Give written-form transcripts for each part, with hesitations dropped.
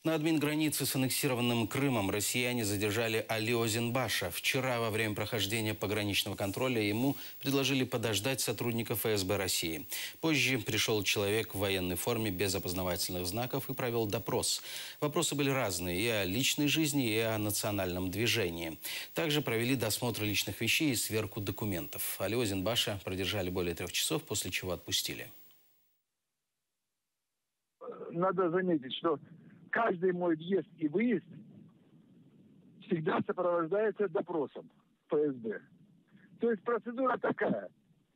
На админгранице с аннексированным Крымом россияне задержали Али Озенбаша. Вчера во время прохождения пограничного контроля ему предложили подождать сотрудников ФСБ России. Позже пришел человек в военной форме без опознавательных знаков и провел допрос. Вопросы были разные и о личной жизни, и о национальном движении. Также провели досмотр личных вещей и сверку документов. Али Озенбаша продержали более 3 часов, после чего отпустили. Надо заметить, что каждый мой въезд и выезд всегда сопровождается допросом ФСБ. То есть процедура такая.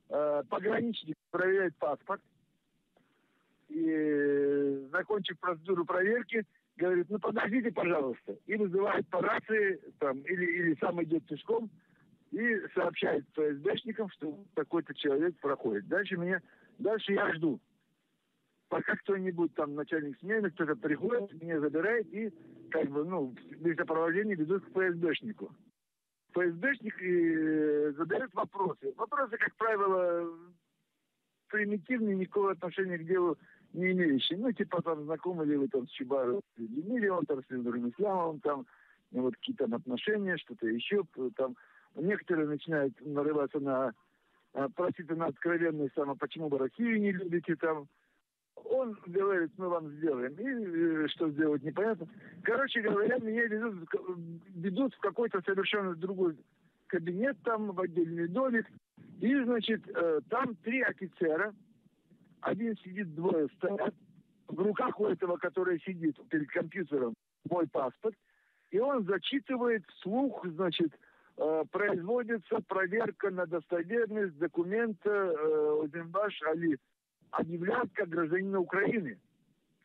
Пограничник проверяет паспорт и, закончив процедуру проверки, говорит: ну подождите, пожалуйста. И вызывает по рации, там, или сам идет пешком и сообщает ФСБшникам, что такой-то человек проходит. Дальше я жду. Пока кто-нибудь, там, начальник смены, кто-то приходит, меня забирает и, без сопровождения ведут к ФСБшнику. ФСБшник задает вопросы. Вопросы, как правило, примитивные, никакого отношения к делу не имеющие. Ну, типа, там, знакомы ли вы там с Чубаровым Демидовым, там, с Лендром Исламовым, там, вот какие там отношения, что-то еще, там. Некоторые начинают нарываться просить на откровенность, а почему вы Россию не любите, там. Он говорит: мы вам сделаем. И что сделать, непонятно. Короче говоря, меня ведут в какой-то совершенно другой кабинет, там, в отдельный домик. И, значит, там 3 офицера. Один сидит, 2 стоят. В руках у этого, который сидит перед компьютером, мой паспорт. И он зачитывает вслух, значит, производится проверка на достоверность документа Озенбаш Али. Объявляют как гражданина Украины.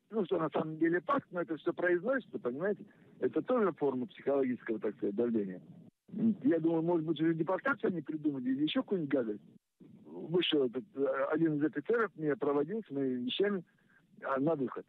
Ну, что на самом деле факт, но это все произносится, понимаете? Это тоже форма психологического, так сказать, давления. Я думаю, может быть, уже депортацию они придумали или еще какую-нибудь гадость. Вышел один из офицеров, меня проводил с моими вещами на выход.